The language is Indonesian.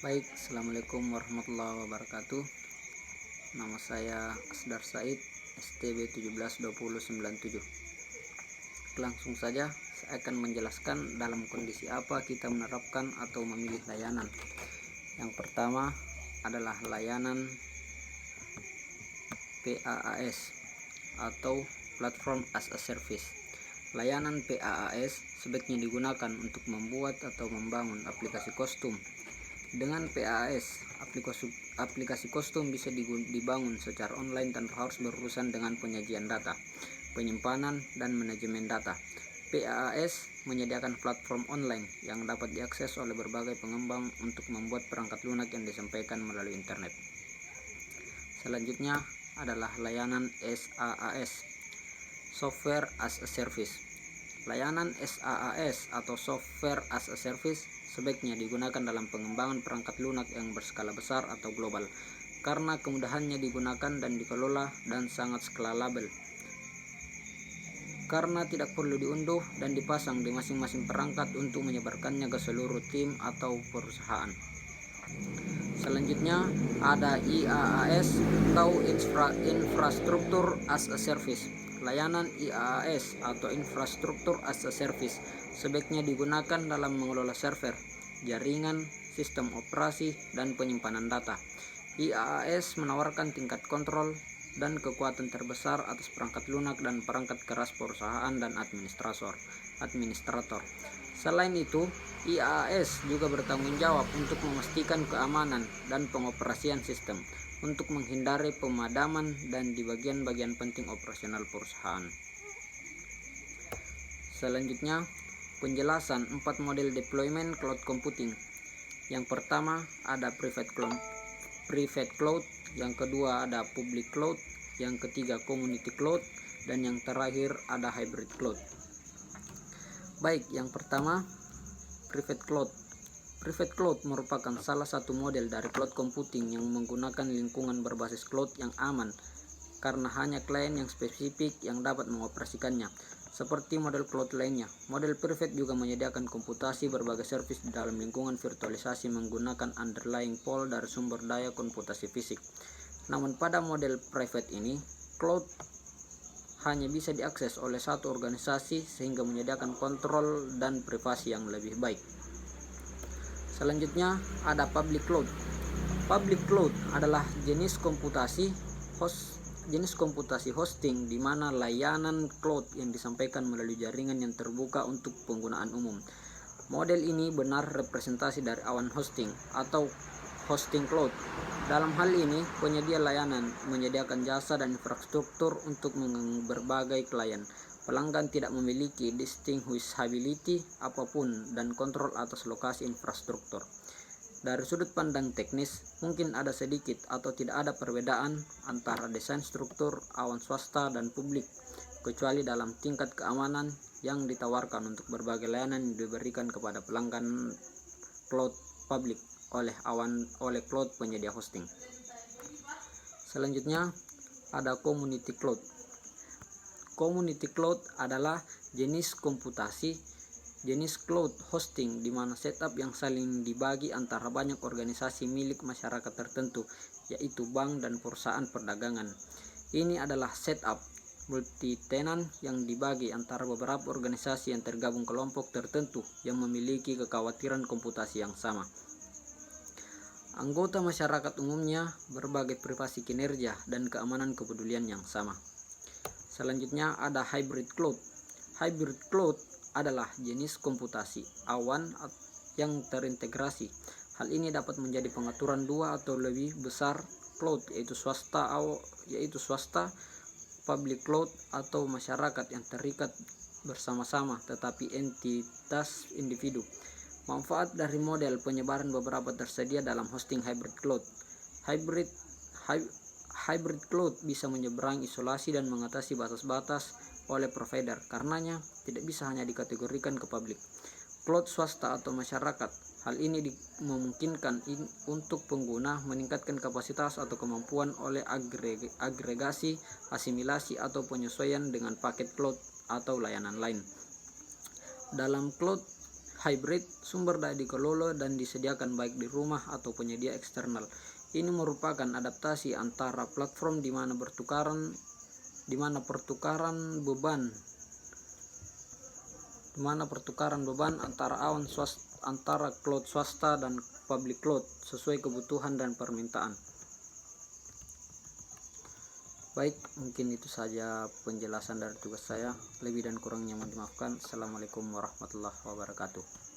Baik, Assalamualaikum warahmatullahi wabarakatuh. Nama saya Asdar Said, STB 172097. Langsung saja, saya akan menjelaskan dalam kondisi apa kita menerapkan atau memilih layanan. Yang pertama adalah layanan PaaS atau Platform as a Service. Layanan PaaS sebaiknya digunakan untuk membuat atau membangun aplikasi kostum. Dengan PaaS, aplikasi kostum bisa dibangun secara online tanpa harus berurusan dengan penyajian data, penyimpanan, dan manajemen data. PaaS menyediakan platform online yang dapat diakses oleh berbagai pengembang untuk membuat perangkat lunak yang disampaikan melalui internet. Selanjutnya adalah layanan SaaS, Software as a Service. Layanan SaaS atau Software as a Service sebaiknya digunakan dalam pengembangan perangkat lunak yang berskala besar atau global karena kemudahannya digunakan dan dikelola dan sangat scalable, karena tidak perlu diunduh dan dipasang di masing-masing perangkat untuk menyebarkannya ke seluruh tim atau perusahaan. Selanjutnya ada IaaS atau Infrastructure as a Service. Layanan IaaS atau Infrastructure as a Service sebaiknya digunakan dalam mengelola server, jaringan, sistem operasi, dan penyimpanan data. IaaS menawarkan tingkat kontrol dan kekuatan terbesar atas perangkat lunak dan perangkat keras perusahaan dan administrator. Selain itu, IaaS juga bertanggung jawab untuk memastikan keamanan dan pengoperasian sistem untuk menghindari pemadaman dan di bagian-bagian penting operasional perusahaan. Selanjutnya, penjelasan 4 model deployment cloud computing. Yang pertama ada private cloud, yang kedua ada public cloud, yang ketiga community cloud, dan yang terakhir ada hybrid cloud. Baik, yang pertama private cloud. Private cloud merupakan salah satu model dari cloud computing yang menggunakan lingkungan berbasis cloud yang aman karena hanya klien yang spesifik yang dapat mengoperasikannya. Seperti model cloud lainnya, model private juga menyediakan komputasi berbagai service di dalam lingkungan virtualisasi menggunakan underlying pool dari sumber daya komputasi fisik. Namun pada model private ini, cloud hanya bisa diakses oleh satu organisasi sehingga menyediakan kontrol dan privasi yang lebih baik. Selanjutnya ada public cloud. Public cloud adalah jenis komputasi hosting di mana layanan cloud yang disampaikan melalui jaringan yang terbuka untuk penggunaan umum. Model ini benar representasi dari awan hosting atau hosting cloud. Dalam hal ini, penyedia layanan menyediakan jasa dan infrastruktur untuk berbagai klien. Pelanggan tidak memiliki distinguishability apapun dan kontrol atas lokasi infrastruktur. Dari sudut pandang teknis, mungkin ada sedikit atau tidak ada perbedaan antara desain struktur awan swasta dan publik, kecuali dalam tingkat keamanan yang ditawarkan untuk berbagai layanan yang diberikan kepada pelanggan cloud publik oleh cloud penyedia hosting. Selanjutnya ada community cloud. Community cloud adalah jenis cloud hosting di mana setup yang saling dibagi antara banyak organisasi milik masyarakat tertentu, yaitu bank dan perusahaan perdagangan. Ini adalah setup multi-tenant yang dibagi antara beberapa organisasi yang tergabung kelompok tertentu yang memiliki kekhawatiran komputasi yang sama. Anggota masyarakat umumnya berbagai privasi kinerja dan keamanan kepedulian yang sama. Selanjutnya ada hybrid cloud. Hybrid cloud adalah jenis komputasi awan yang terintegrasi. Hal ini dapat menjadi pengaturan dua atau lebih besar cloud, yaitu swasta, public cloud, atau masyarakat yang terikat bersama-sama tetapi entitas individu. Manfaat dari model penyebaran beberapa tersedia dalam hosting hybrid cloud. Hybrid cloud bisa menyeberang isolasi dan mengatasi batas-batas oleh provider. Karenanya tidak bisa hanya dikategorikan ke publik, cloud swasta atau masyarakat. Hal ini memungkinkan untuk pengguna meningkatkan kapasitas atau kemampuan oleh agregasi, asimilasi, atau penyesuaian dengan paket cloud atau layanan lain. Dalam cloud hybrid, sumber daya dikelola dan disediakan baik di rumah atau penyedia eksternal. Ini merupakan adaptasi antara platform di mana pertukaran beban antara cloud swasta dan public cloud sesuai kebutuhan dan permintaan. Baik, mungkin itu saja penjelasan dari tugas saya. Lebih dan kurangnya mohon dimaafkan. Assalamualaikum warahmatullahi wabarakatuh.